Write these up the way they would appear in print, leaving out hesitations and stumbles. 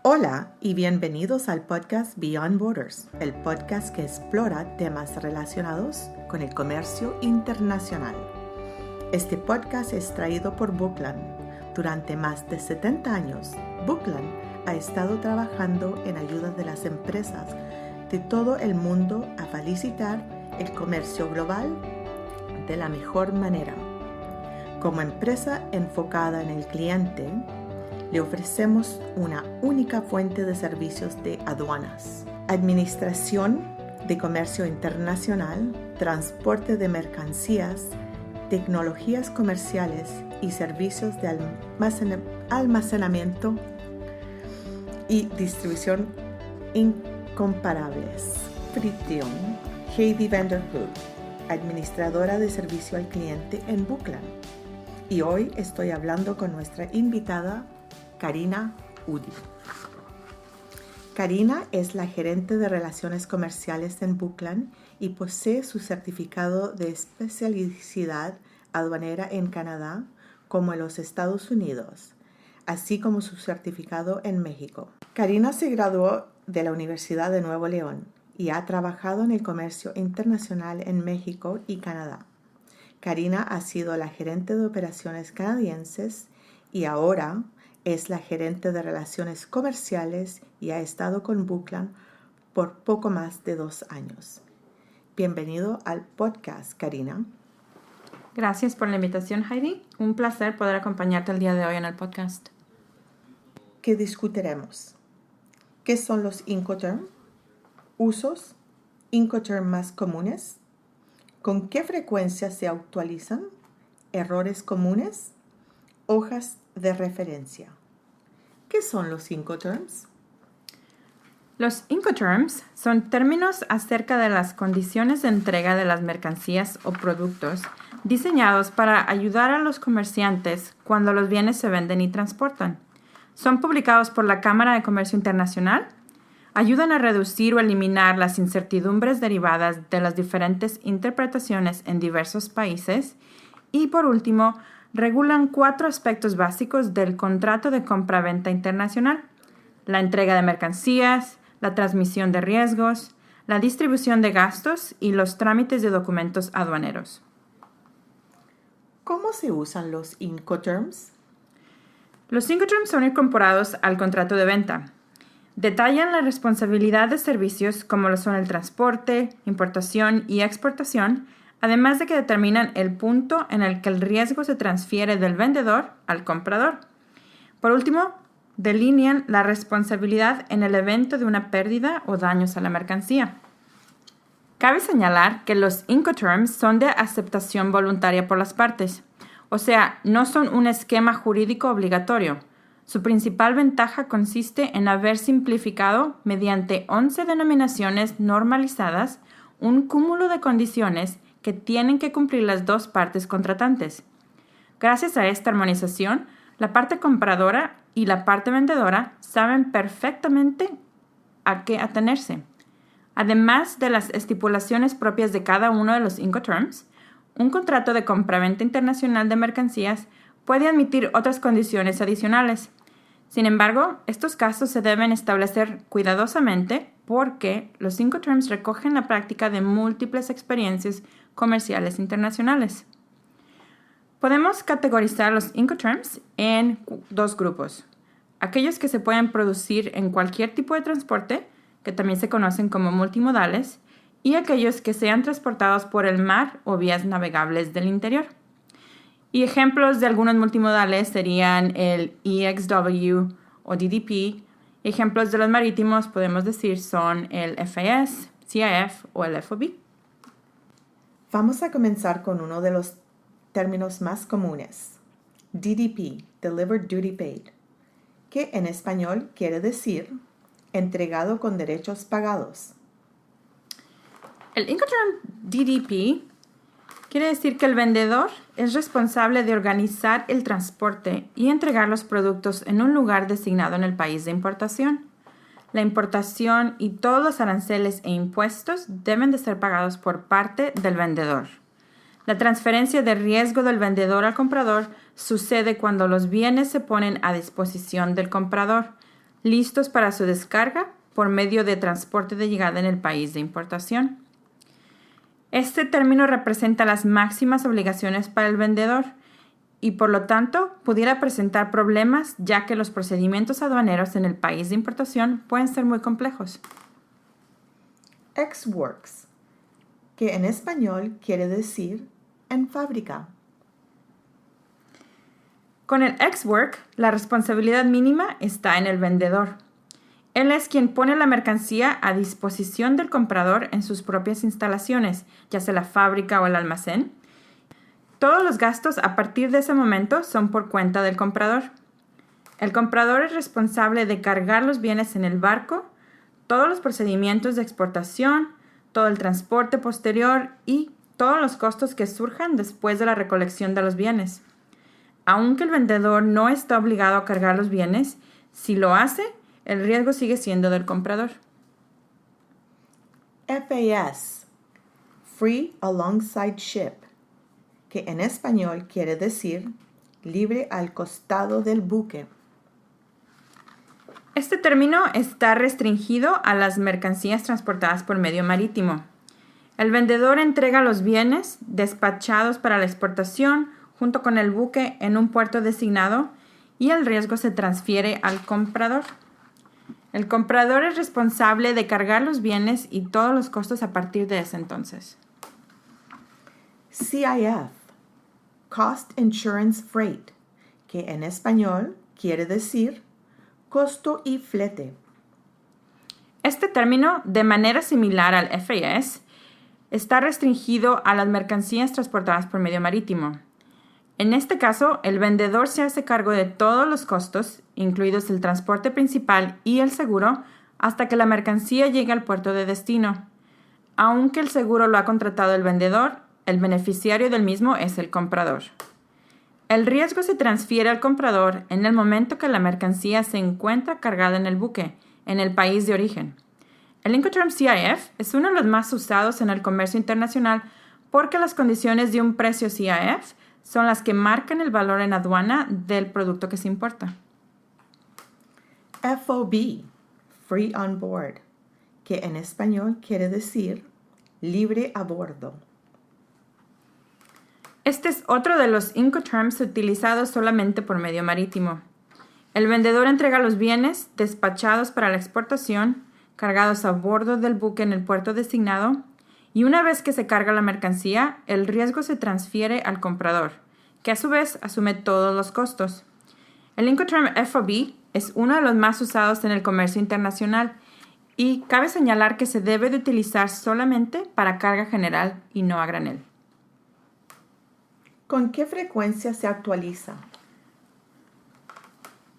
Hola y bienvenidos al podcast Beyond Borders, el podcast que explora temas relacionados con el comercio internacional. Este podcast es traído por Bookland. Durante más de 70 años, Bookland ha estado trabajando en ayuda de las empresas de todo el mundo a facilitar el comercio global de la mejor manera. Como empresa enfocada en el cliente, le ofrecemos una única fuente de servicios de aduanas, administración de comercio internacional, transporte de mercancías, tecnologías comerciales y servicios de almacenamiento y distribución incomparables. Frition, Heidi Vanderpool, administradora de servicio al cliente en Bookland. Y hoy estoy hablando con nuestra invitada, Karina Udi. Karina es la gerente de relaciones comerciales en Bookland y posee su certificado de especialidad aduanera en Canadá como en los Estados Unidos, así como su certificado en México. Karina se graduó de la Universidad de Nuevo León y ha trabajado en el comercio internacional en México y Canadá. Karina ha sido la gerente de operaciones canadienses y ahora es la gerente de relaciones comerciales y ha estado con Bookland por poco más de 2 años. Bienvenido al podcast, Karina. Gracias por la invitación, Heidi. Un placer poder acompañarte el día de hoy en el podcast. ¿Qué discutiremos? ¿Qué son los Incoterm? ¿Usos? ¿Incoterm más comunes? ¿Con qué frecuencia se actualizan? ¿Errores comunes? Hojas de referencia. ¿Qué son los Incoterms? Los Incoterms son términos acerca de las condiciones de entrega de las mercancías o productos diseñados para ayudar a los comerciantes cuando los bienes se venden y transportan. Son publicados por la Cámara de Comercio Internacional, ayudan a reducir o eliminar las incertidumbres derivadas de las diferentes interpretaciones en diversos países y, por último, regulan 4 aspectos básicos del contrato de compra-venta internacional: la entrega de mercancías, la transmisión de riesgos, la distribución de gastos y los trámites de documentos aduaneros. ¿Cómo se usan los Incoterms? Los Incoterms son incorporados al contrato de venta. Detallan la responsabilidad de servicios como lo son el transporte, importación y exportación, además de que determinan el punto en el que el riesgo se transfiere del vendedor al comprador. Por último, delinean la responsabilidad en el evento de una pérdida o daños a la mercancía. Cabe señalar que los Incoterms son de aceptación voluntaria por las partes, o sea, no son un esquema jurídico obligatorio. Su principal ventaja consiste en haber simplificado, mediante 11 denominaciones normalizadas, un cúmulo de condiciones que tienen que cumplir las 2 partes contratantes. Gracias a esta armonización, la parte compradora y la parte vendedora saben perfectamente a qué atenerse. Además de las estipulaciones propias de cada uno de los Incoterms, un contrato de compraventa internacional de mercancías puede admitir otras condiciones adicionales. Sin embargo, estos casos se deben establecer cuidadosamente porque los Incoterms recogen la práctica de múltiples experiencias comerciales internacionales. Podemos categorizar los Incoterms en 2 grupos: aquellos que se pueden producir en cualquier tipo de transporte, que también se conocen como multimodales, y aquellos que sean transportados por el mar o vías navegables del interior. Y ejemplos de algunos multimodales serían el EXW o DDP. Ejemplos de los marítimos podemos decir son el FAS, CIF o el FOB. Vamos a comenzar con uno de los términos más comunes, DDP, Delivered Duty Paid, que en español quiere decir entregado con derechos pagados. El Incoterm DDP quiere decir que el vendedor es responsable de organizar el transporte y entregar los productos en un lugar designado en el país de importación. La importación y todos los aranceles e impuestos deben de ser pagados por parte del vendedor. La transferencia de riesgo del vendedor al comprador sucede cuando los bienes se ponen a disposición del comprador. listos para su descarga por medio de transporte de llegada en el país de importación. Este término representa las máximas obligaciones para el vendedor y por lo tanto pudiera presentar problemas ya que los procedimientos aduaneros en el país de importación pueden ser muy complejos. Ex-works, que en español quiere decir en fábrica. Con el ex-work, la responsabilidad mínima está en el vendedor. Él es quien pone la mercancía a disposición del comprador en sus propias instalaciones, ya sea la fábrica o el almacén. Todos los gastos a partir de ese momento son por cuenta del comprador. El comprador es responsable de cargar los bienes en el barco, todos los procedimientos de exportación, todo el transporte posterior y todos los costos que surjan después de la recolección de los bienes. Aunque el vendedor no está obligado a cargar los bienes, si lo hace, el riesgo sigue siendo del comprador. FAS, Free Alongside Ship, que en español quiere decir libre al costado del buque. Este término está restringido a las mercancías transportadas por medio marítimo. El vendedor entrega los bienes despachados para la exportación junto con el buque en un puerto designado y el riesgo se transfiere al comprador. El comprador es responsable de cargar los bienes y todos los costos a partir de ese entonces. CIF, Cost Insurance Freight, que en español quiere decir costo y flete. Este término, de manera similar al FAS, está restringido a las mercancías transportadas por medio marítimo. En este caso, el vendedor se hace cargo de todos los costos, incluidos el transporte principal y el seguro, hasta que la mercancía llegue al puerto de destino. Aunque el seguro lo ha contratado el vendedor, el beneficiario del mismo es el comprador. El riesgo se transfiere al comprador en el momento que la mercancía se encuentra cargada en el buque, en el país de origen. El Incoterm CIF es uno de los más usados en el comercio internacional porque las condiciones de un precio CIF son las que marcan el valor en aduana del producto que se importa. FOB, Free on Board, que en español quiere decir libre a bordo. Este es otro de los Incoterms utilizados solamente por medio marítimo. El vendedor entrega los bienes despachados para la exportación, cargados a bordo del buque en el puerto designado, y una vez que se carga la mercancía, el riesgo se transfiere al comprador, que a su vez asume todos los costos. El Incoterm FOB es uno de los más usados en el comercio internacional y cabe señalar que se debe de utilizar solamente para carga general y no a granel. ¿Con qué frecuencia se actualiza?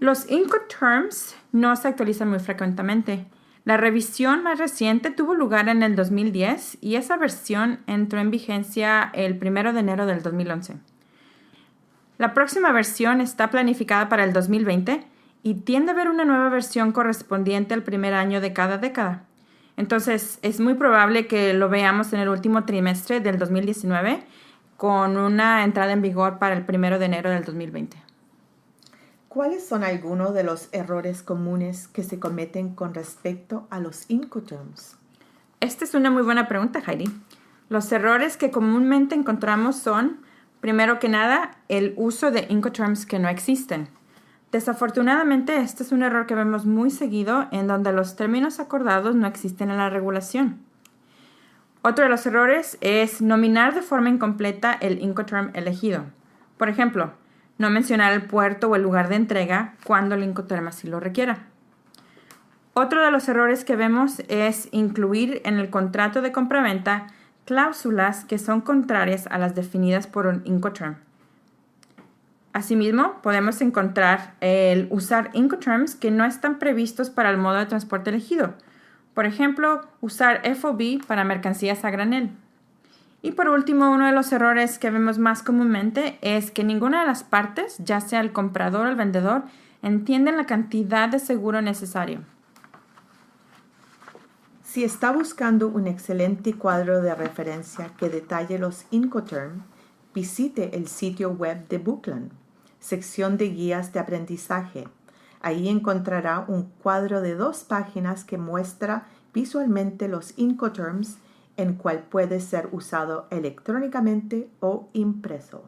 Los Incoterms no se actualizan muy frecuentemente. La revisión más reciente tuvo lugar en el 2010 y esa versión entró en vigencia el 1 de enero del 2011. La próxima versión está planificada para el 2020 y tiende a haber una nueva versión correspondiente al primer año de cada década. Entonces, es muy probable que lo veamos en el último trimestre del 2019 con una entrada en vigor para el 1 de enero del 2020. ¿Cuáles son algunos de los errores comunes que se cometen con respecto a los Incoterms? Esta es una muy buena pregunta, Heidi. Los errores que comúnmente encontramos son, primero que nada, el uso de Incoterms que no existen. Desafortunadamente, este es un error que vemos muy seguido en donde los términos acordados no existen en la regulación. Otro de los errores es nominar de forma incompleta el Incoterm elegido. Por ejemplo, no mencionar el puerto o el lugar de entrega cuando el Incoterm así lo requiera. Otro de los errores que vemos es incluir en el contrato de compraventa cláusulas que son contrarias a las definidas por un Incoterm. Asimismo, podemos encontrar el usar Incoterms que no están previstos para el modo de transporte elegido. Por ejemplo, usar FOB para mercancías a granel. Y por último, uno de los errores que vemos más comúnmente es que ninguna de las partes, ya sea el comprador o el vendedor, entienden la cantidad de seguro necesario. Si está buscando un excelente cuadro de referencia que detalle los Incoterm, visite el sitio web de Bookland, sección de guías de aprendizaje. Ahí encontrará un cuadro de 2 páginas que muestra visualmente los Incoterms, en cual puede ser usado electrónicamente o impreso.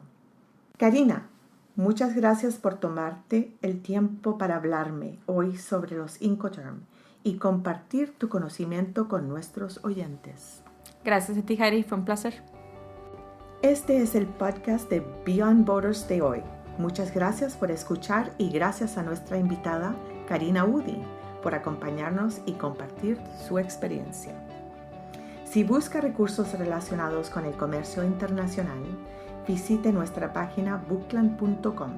Karina, muchas gracias por tomarte el tiempo para hablarme hoy sobre los Incoterms y compartir tu conocimiento con nuestros oyentes. Gracias a ti, Heidi. Fue un placer. Este es el podcast de Beyond Borders de hoy. Muchas gracias por escuchar y gracias a nuestra invitada, Karina Woody, por acompañarnos y compartir su experiencia. Si busca recursos relacionados con el comercio internacional, visite nuestra página bookland.com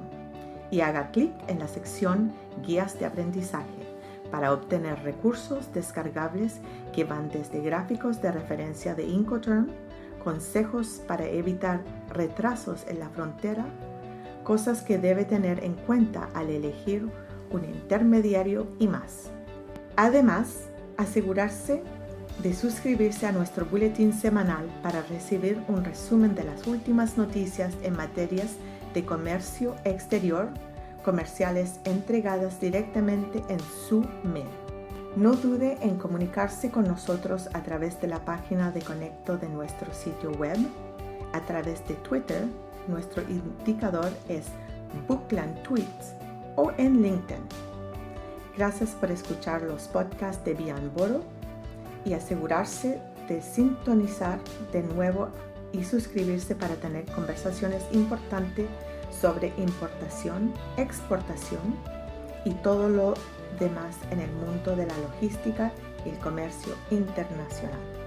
y haga clic en la sección Guías de aprendizaje para obtener recursos descargables que van desde gráficos de referencia de Incoterm, consejos para evitar retrasos en la frontera, cosas que debe tener en cuenta al elegir un intermediario y más. Además, asegurarse de suscribirse a nuestro boletín semanal para recibir un resumen de las últimas noticias en materias de comercio exterior, comerciales entregadas directamente en su mail. No dude en comunicarse con nosotros a través de la página de Conecto de nuestro sitio web, a través de Twitter, nuestro indicador es Bookland Tweets, o en LinkedIn. Gracias por escuchar los podcasts de Beyond Borders y asegurarse de sintonizar de nuevo y suscribirse para tener conversaciones importantes sobre importación, exportación y todo lo demás en el mundo de la logística y el comercio internacional.